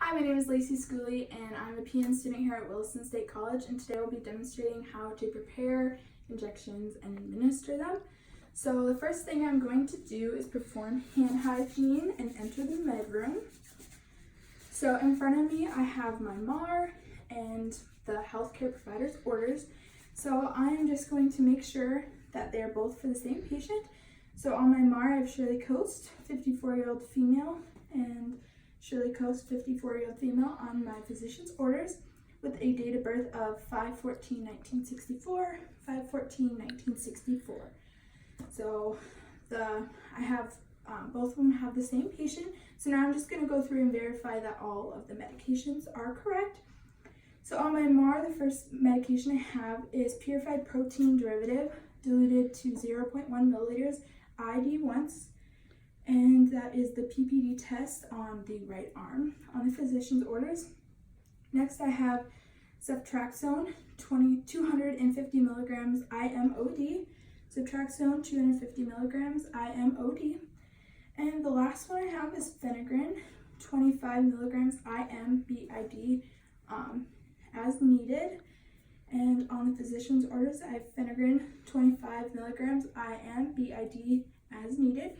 Hi, my name is Lacey Schooley and I'm a PN student here at Wilson State College, and today we'll be demonstrating how to prepare injections and administer them. So the first thing I'm going to do is perform hand hygiene and enter the med room. So in front of me I have my MAR and the healthcare provider's orders. So I'm just going to make sure that they're both for the same patient. So on my MAR I have Shirley Coast, 54-year-old female, and Shirley Coast, 54-year-old female, on my physician's orders with a date of birth of 5/14/1964, 5/14/1964. So I have both of them have the same patient. So now I'm just going to go through and verify that all of the medications are correct. So on my MAR, the first medication I have is purified protein derivative diluted to 0.1 milliliters ID once. And that is the PPD test on the right arm on the physician's orders. Next I have ceftriaxone 250 milligrams IMOD. Ceftriaxone 250 milligrams IMOD. And the last one I have is phenergan 25 milligrams IMBID as needed. And on the physician's orders I have phenergan 25 milligrams IMBID as needed.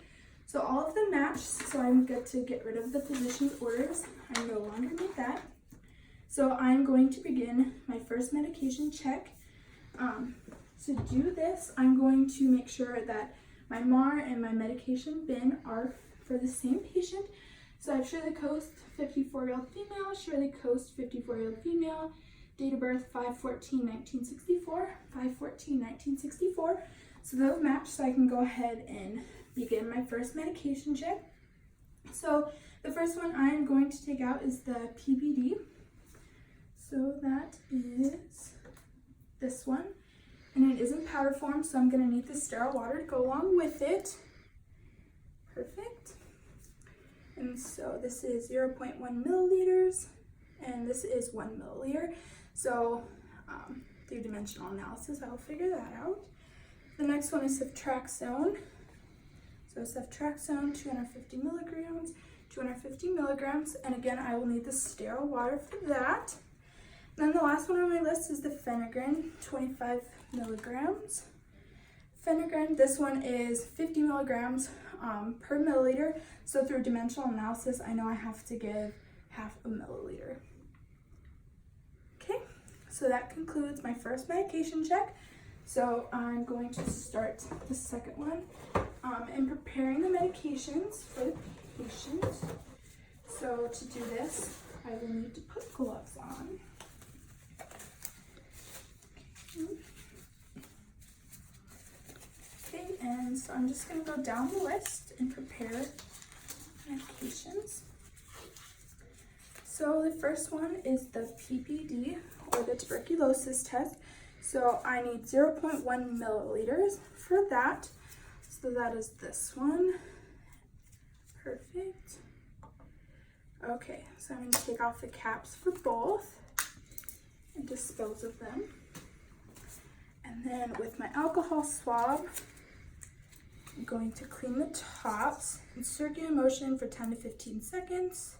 So all of them match, so I'm good to get rid of the physician's orders. I no longer need that. So I'm going to begin my first medication check. To do this, I'm going to make sure that my MAR and my medication bin are for the same patient. So I have Shirley Coast, 54-year-old female, Shirley Coast, 54-year-old female, date of birth 5/14/1964, 5/14/1964. So those match, so I can go ahead and begin my first medication check. So the first one I'm going to take out is the PPD. So that is this one, and it is in powder form, so I'm going to need the sterile water to go along with it. Perfect. And so this is 0.1 milliliters, and this is 1 milliliter. So through dimensional analysis, I'll figure that out. The next one is ceftriaxone. So ceftriaxone, 250 milligrams, 250 milligrams, and again, I will need the sterile water for that. Then the last one on my list is the phenergan, 25 milligrams. Phenergan, this one is 50 milligrams per milliliter. So through dimensional analysis, I know I have to give half a milliliter. Okay, so that concludes my first medication check. So I'm going to start the second one in preparing the medications for the patient. So to do this, I will need to put gloves on. Okay, and so I'm just going to go down the list and prepare medications. So the first one is the PPD, or the tuberculosis test. So I need 0.1 milliliters for that. So that is this one. Perfect. Okay, so I'm going to take off the caps for both and dispose of them. And then with my alcohol swab, I'm going to clean the tops in circular motion for 10 to 15 seconds.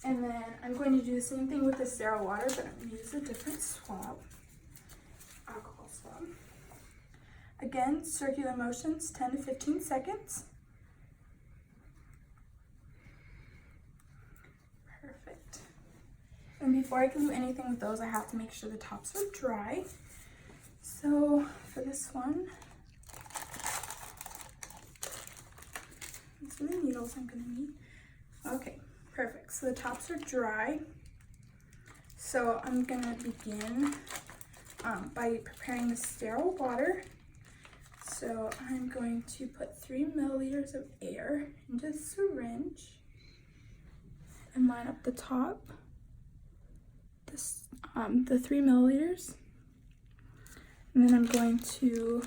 And then I'm going to do the same thing with the sterile water, but I'm going to use a different swab, alcohol swab. Again, circular motions, 10 to 15 seconds. Perfect. And before I can do anything with those, I have to make sure the tops are dry. So for this one, these are the needles I'm going to need. Okay. Perfect, so the tops are dry. So I'm gonna begin by preparing the sterile water. So I'm going to put 3 milliliters of air into the syringe and line up the top, the 3 milliliters. And then I'm going to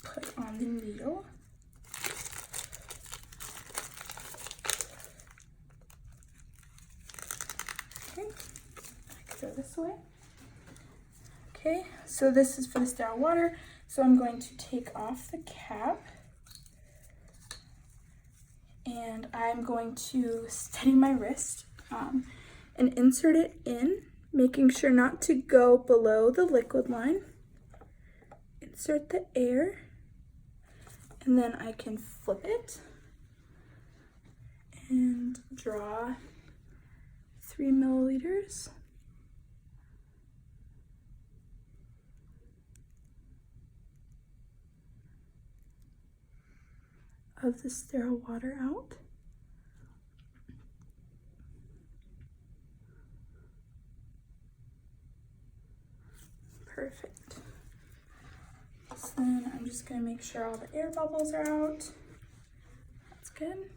put on the needle. Go this way. Okay, so this is for the sterile water. So I'm going to take off the cap And I'm going to steady my wrist and insert it in, making sure not to go below the liquid line. Insert the air, and then I can flip it and draw 3 milliliters. Of the sterile water out. Perfect. So then I'm just going to make sure all the air bubbles are out. That's good.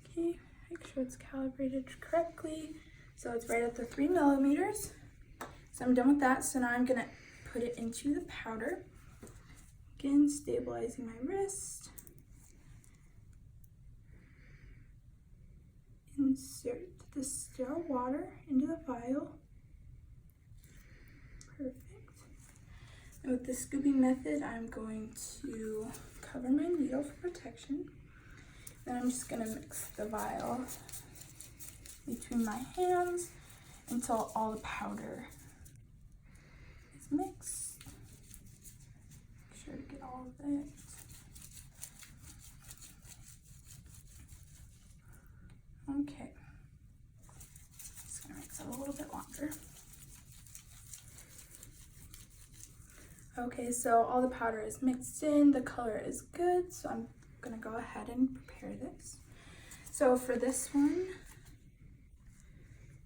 Okay, make sure it's calibrated correctly. So it's right at the 3 millimeters. So I'm done with that. So now I'm going to put it into the powder. Again, stabilizing my wrist. Insert the sterile water into the vial. Perfect. And with the scooping method, I'm going to cover my needle for protection. Then I'm just going to mix the vial between my hands until all the powder is mixed. Make sure to get all of it. Okay. Just going to mix it a little bit longer. Okay, so all the powder is mixed in, the color is good, so I'm gonna go ahead and prepare this. So for this one,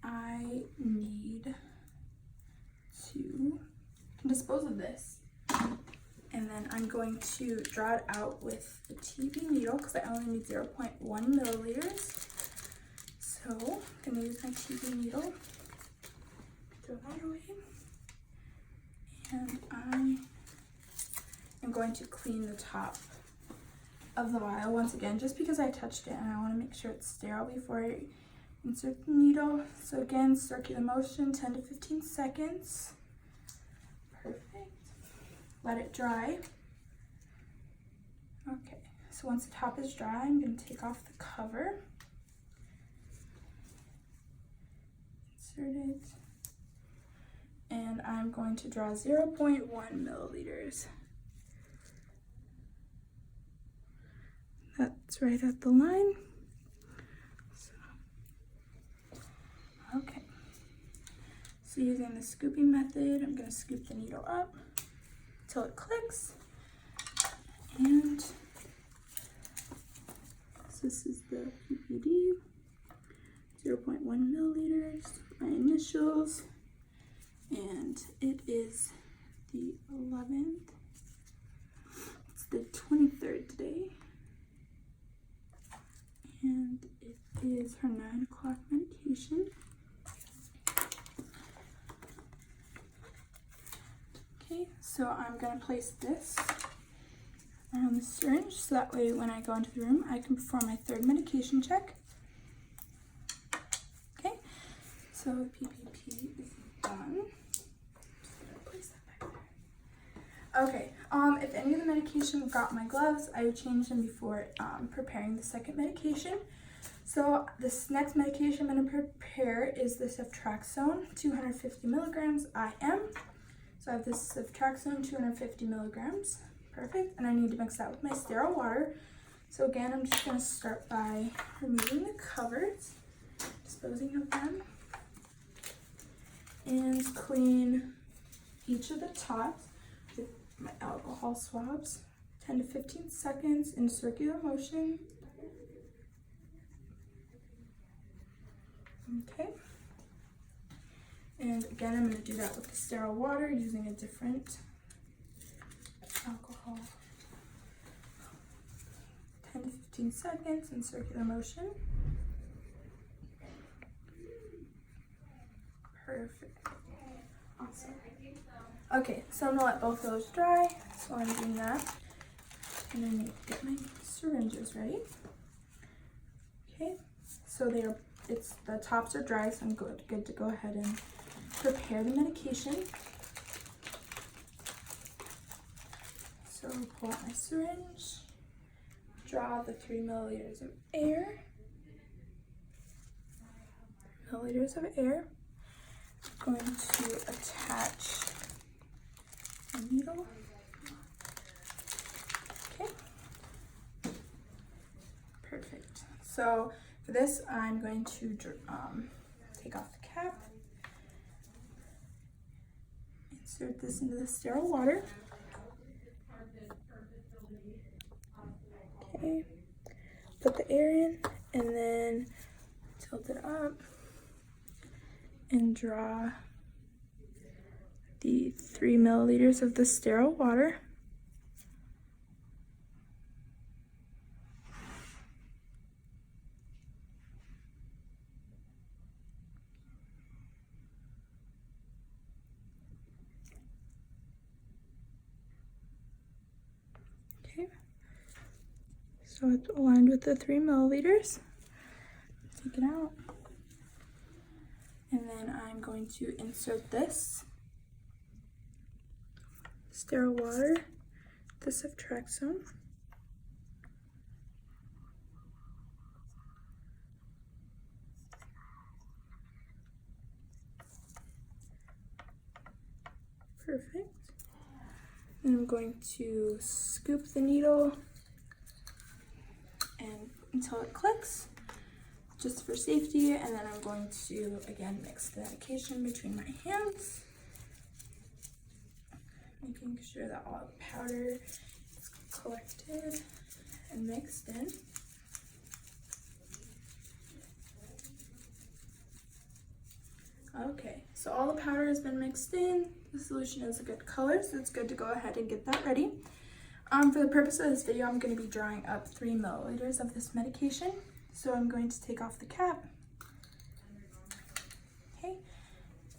I need to dispose of this. And then I'm going to draw it out with the TB needle because I only need 0.1 milliliters. So I'm gonna use my TB needle, throw that away. And I am going to clean the top of the vial once again, just because I touched it and I want to make sure it's sterile before I insert the needle. So again, circular motion, 10 to 15 seconds. Perfect. Let it dry. Okay, so once the top is dry, I'm going to take off the cover. Insert it. And I'm going to draw 0.1 milliliters. That's right at the line. So, okay. So using the scooping method, I'm going to scoop the needle up until it clicks. And so this is the PPD, 0.1 milliliters, my initials. And it is the 11th, it's the 23rd today, and it is her 9 o'clock medication. Okay, so I'm going to place this around the syringe, so that way when I go into the room, I can perform my 3rd medication check. Okay, so PPP is done. Okay, if any of the medication got my gloves, I would change them before preparing the 2nd medication. So this next medication I'm going to prepare is the ceftriaxone, 250 milligrams IM. So I have this ceftriaxone, 250 milligrams. Perfect. And I need to mix that with my sterile water. So again, I'm just going to start by removing the covers, disposing of them, and clean each of the tops with my alcohol swabs, 10 to 15 seconds in circular motion. Okay. And again, I'm going to do that with the sterile water using a different alcohol. 10 to 15 seconds in circular motion. Perfect. Awesome. Okay, so I'm going to let both of those dry. So I'm doing that. And I need to get my syringes ready. Okay, so the tops are dry, so I'm good to go ahead and prepare the medication. So pull out my syringe, draw the 3 milliliters of air. Milliliters of air. I'm going to attach a needle. Okay. Perfect. So for this, I'm going to take off the cap. Insert this into the sterile water. Okay. Put the air in and then tilt it up and draw the 3 milliliters of the sterile water. Okay. So it's aligned with the 3 milliliters. Take it out. And then I'm going to insert this sterile water, the ceftriaxone. Perfect. And I'm going to scoop the needle and until it clicks, just for safety, and then I'm going to again mix the medication between my hands, making sure that all the powder is collected and mixed in. Okay, so all the powder has been mixed in. The solution is a good color, so it's good to go ahead and get that ready. For the purpose of this video, I'm going to be drawing up 3 milliliters of this medication. So I'm going to take off the cap, okay,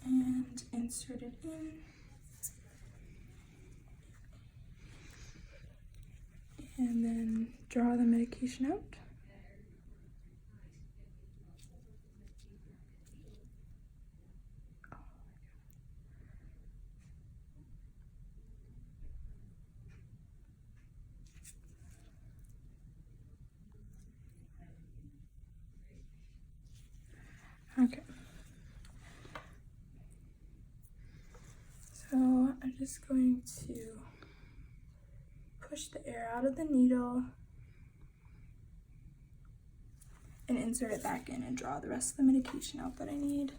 and insert it in. And then draw the medication out. Okay. So I'm just going to push the air out of the needle and insert it back in and draw the rest of the medication out that I need.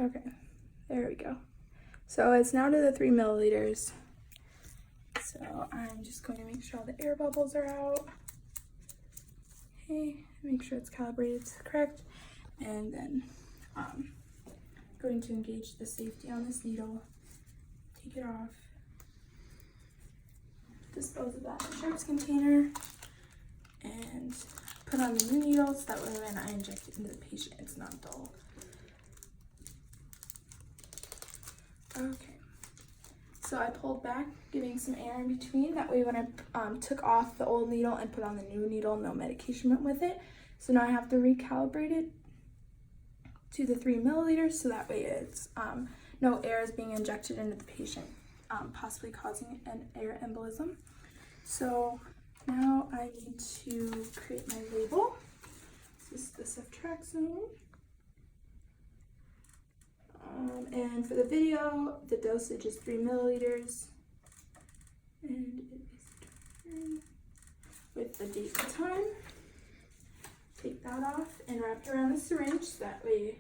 Okay, there we go. So it's now to the 3 milliliters. So I'm just going to make sure all the air bubbles are out. Okay, make sure it's calibrated to correct. And then going to engage the safety on this needle. Take it off. Dispose of that in a sharps container. And put on the new needles. That way when I inject it into the patient, it's not dull. Okay, so I pulled back, giving some air in between. That way when I took off the old needle and put on the new needle, no medication went with it. So now I have to recalibrate it to the 3 milliliters, so that way it's no air is being injected into the patient, possibly causing an air embolism. So now I need to create my label. This is the ceftriaxone. And for the video, the dosage is 3 milliliters. And it is with the date and time. Take that off and wrap it around the syringe so that way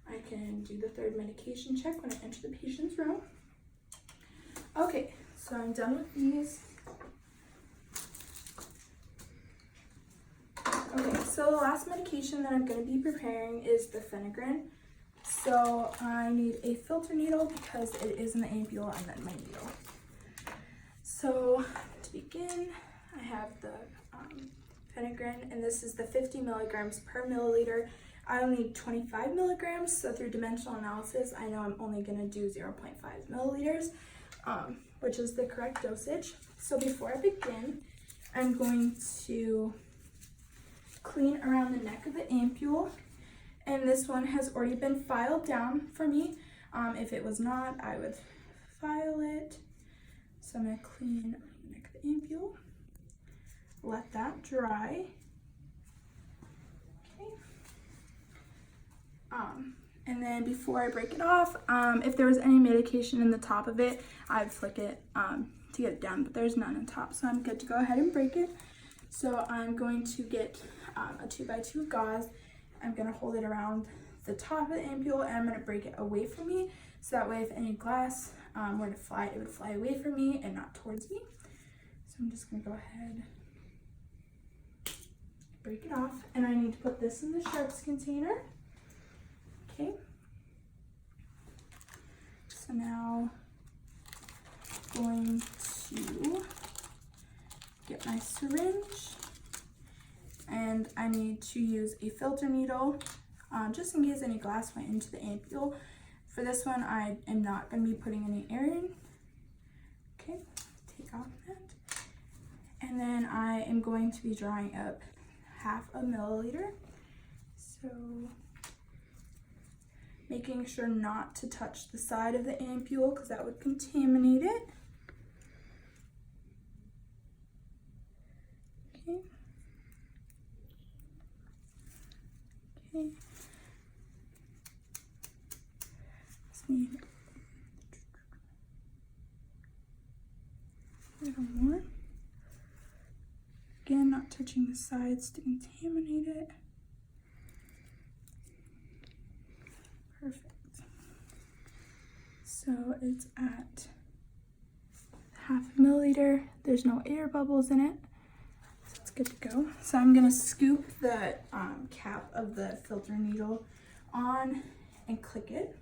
I can do the third medication check when I enter the patient's room. Okay, so I'm done with these. Okay, so the last medication that I'm going to be preparing is the phenigrin. So I need a filter needle because it is in the ampule and then my needle. So to begin, I have the Phenergan, and this is the 50 milligrams per milliliter. I only need 25 milligrams, so through dimensional analysis, I know I'm only going to do 0.5 milliliters, which is the correct dosage. So before I begin, I'm going to clean around the neck of the ampule, and this one has already been filed down for me. If it was not, I would file it. So I'm going to clean the neck of the ampule, let that dry. Okay. And then before I break it off, if there was any medication in the top of it, I'd flick it to get it down, but there's none on top, so I'm good to go ahead and break it. So I'm going to get a 2x2 gauze. I'm going to hold it around the top of the ampule, and I'm going to break it away from me, so that way if any glass were to fly, it would fly away from me and not towards me. So I'm just going to go ahead, break it off, and I need to put this in the sharps container. Okay, so now I'm going to get my syringe, and I need to use a filter needle just in case any glass went into the ampule. For this one, I am not going to be putting any air in. Okay, take off that, and then I am going to be drawing up half a milliliter. So making sure not to touch the side of the ampule because that would contaminate it. Okay. Okay. Just need a little more. Again, not touching the sides to contaminate it. Perfect. So it's at half a milliliter. There's no air bubbles in it, so it's good to go. So I'm gonna scoop the cap of the filter needle on and click it.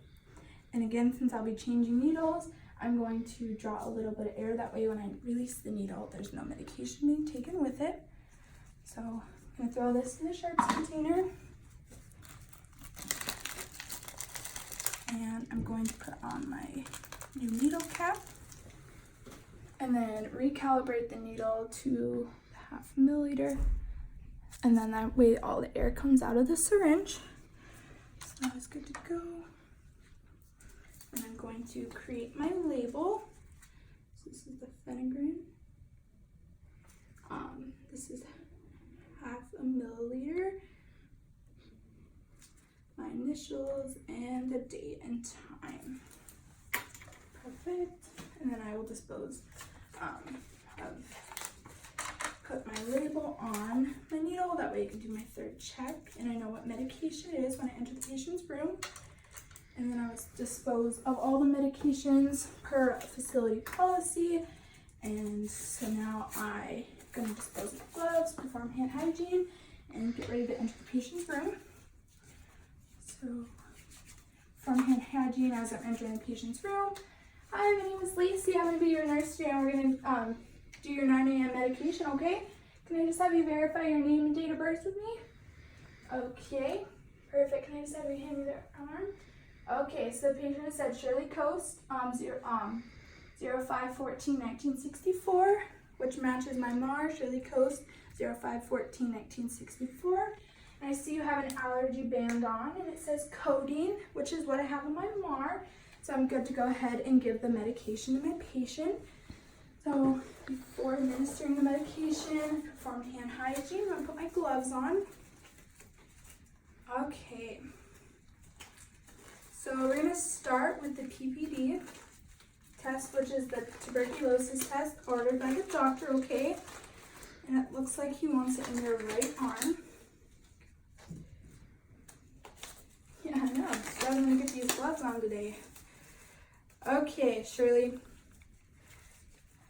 And again, since I'll be changing needles, I'm going to draw a little bit of air. That way when I release the needle, there's no medication being taken with it. So I'm gonna throw this in the sharps container. And I'm going to put on my new needle cap and then recalibrate the needle to half a milliliter, and then that way all the air comes out of the syringe. So that is good to go. And I'm going to create my label. So this is the Phenergan. This is half a milliliter, my initials, and the date and time. Perfect. And then I will dispose put my label on my needle. That way I can do my third check and I know what medication it is when I enter the patient's room. And then I will dispose of all the medications per facility policy. And so now I'm going to dispose of gloves, perform hand hygiene, and get ready to enter the patient's room. So, from hand hygiene as I'm entering the patient's room. Hi, my name is Lacey. I'm going to be your nurse today, and we're going to do your 9 a.m. medication, okay? Can I just have you verify your name and date of birth with me? Okay, perfect. Can I just have you hand me the arm? Okay, so the patient has said Shirley Coast, 05/14/1964, which matches my MAR, Shirley Coast, 05/14/1964. And I see you have an allergy band on, and it says codeine, which is what I have on my MAR. So I'm good to go ahead and give the medication to my patient. So before administering the medication, perform hand hygiene. I'm gonna put my gloves on. Okay. So we're gonna start with the PPD test, which is the tuberculosis test ordered by the doctor, okay? And it looks like he wants it in your right arm. Yeah, I know, so I'm gonna get these gloves on today. Okay, Shirley.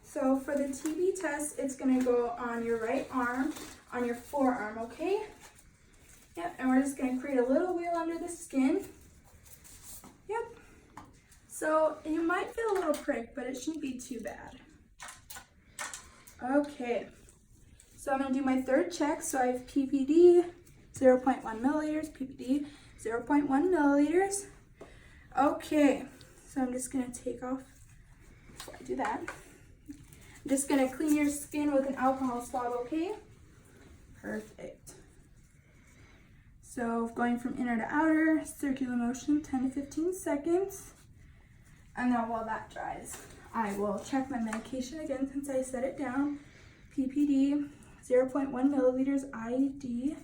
So for the TB test, it's gonna go on your right arm, on your forearm, okay? Yep, and we're just gonna create a little wheel under the skin. So you might feel a little prick, but it shouldn't be too bad. Okay, so I'm going to do my third check. So I have PPD 0.1 milliliters, PPD 0.1 milliliters. Okay, so I'm just going to take off, before I do that, I'm just going to clean your skin with an alcohol swab, okay? Perfect. So going from inner to outer, circular motion, 10 to 15 seconds. And then while that dries, I will check my medication again since I set it down. PPD 0.1 milliliters ID,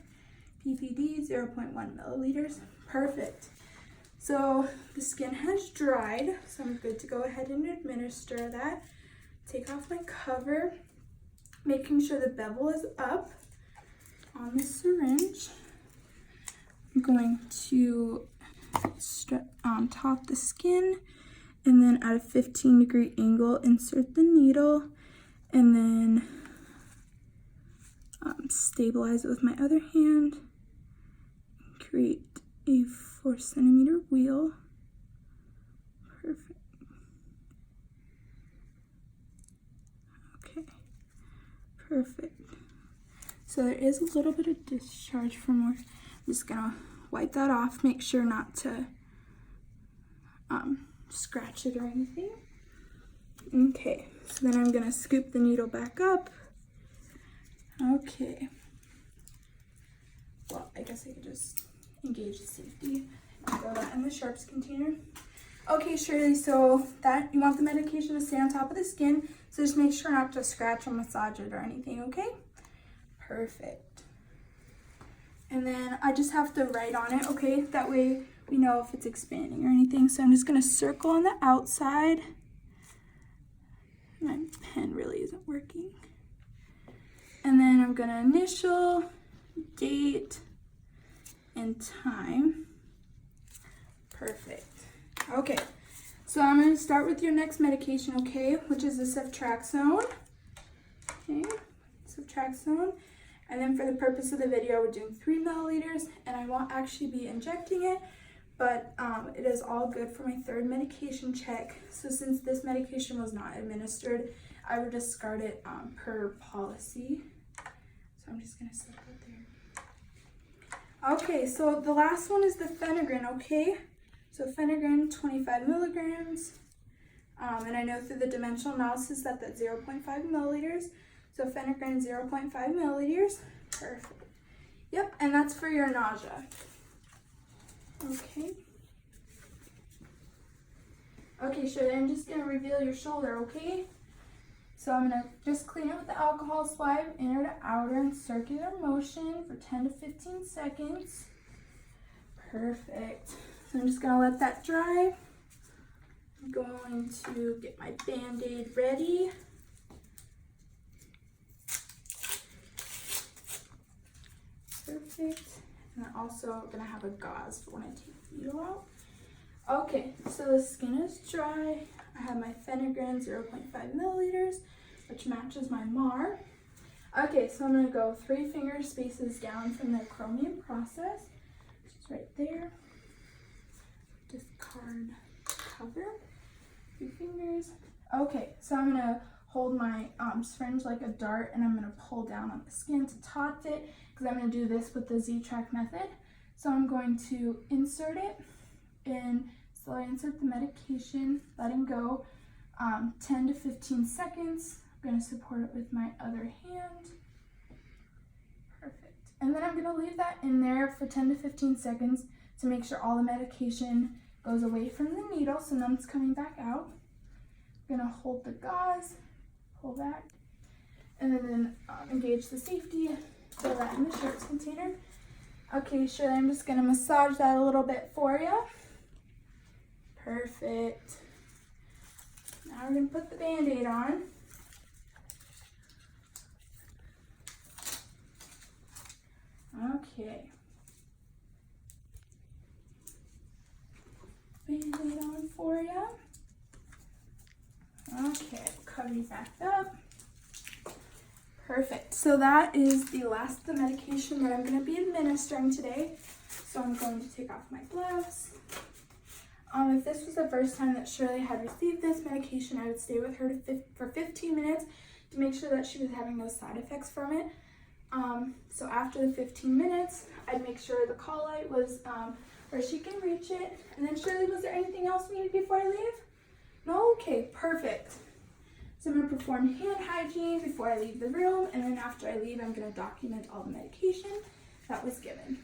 PPD 0.1 milliliters. Perfect. So the skin has dried, so I'm good to go ahead and administer that. Take off my cover, making sure the bevel is up on the syringe. I'm going to top the skin, and then at a 15-degree angle, insert the needle, and then stabilize it with my other hand. Create a 4-centimeter wheel. Perfect. Okay, perfect. So there is a little bit of discharge from where I'm just gonna wipe that off, make sure not to scratch it or anything. Okay, so then I'm gonna scoop the needle back up. Okay. Well, I guess I could just engage the safety and throw that in the sharps container. Okay, Shirley, so that you want the medication to stay on top of the skin, so just make sure not to scratch or massage it or anything, okay? Perfect. And then I just have to write on it, okay? That way we know if it's expanding or anything. So I'm just gonna circle on the outside. My pen really isn't working. And then I'm gonna initial, date, and time. Perfect. Okay, so I'm gonna start with your next medication, okay? Which is the ceftriaxone. Okay, ceftriaxone. And then for the purpose of the video, we're doing 3 milliliters, and I won't actually be injecting it, but it is all good for my third medication check. So since this medication was not administered, I would discard it per policy. So I'm just gonna set that there. Okay, so the last one is the Phenergan, okay? So Phenergan, 25 milligrams. And I know through the dimensional analysis that that's 0.5 milliliters. So Phenergan 0.5 milliliters. Perfect. Yep, and that's for your nausea. Okay. Okay, Shirley, I'm just gonna reveal your shoulder, okay? So I'm gonna just clean it with the alcohol swipe, inner to outer in circular motion for 10 to 15 seconds. Perfect. So I'm just gonna let that dry. I'm going to get my Band-Aid ready. Perfect. And I'm also gonna have a gauze for when I take the needle out. Okay, so the skin is dry. I have my Phenergan 0.5 milliliters, which matches my MAR. Okay, so I'm gonna go 3 finger spaces down from the chromium process, which is right there. Discard cover, 3 fingers. Okay, so I'm gonna hold my syringe like a dart, and I'm gonna pull down on the skin to taut it, because I'm gonna do this with the Z-Track method. So I'm going to insert it, and slowly insert the medication, letting go, 10 to 15 seconds. I'm gonna support it with my other hand. Perfect. And then I'm gonna leave that in there for 10 to 15 seconds to make sure all the medication goes away from the needle, so none's coming back out. I'm gonna hold the gauze, pull back, and then engage the safety, throw that in the sharps container. Okay, Shirley, I'm just gonna massage that a little bit for you. Perfect. Now we're gonna put the Band-Aid on. Okay. Band-Aid on for you. Okay, cover you back up. Perfect. So that is the last of the medication that I'm going to be administering today. So I'm going to take off my gloves. If this was the first time that Shirley had received this medication, I would stay with her for 15 minutes to make sure that she was having no side effects from it. So after the 15 minutes, I'd make sure the call light was where she can reach it. And then Shirley, was there anything else needed before I leave? No? Okay, perfect. So I'm going to perform hand hygiene before I leave the room, and then after I leave, I'm going to document all the medication that was given.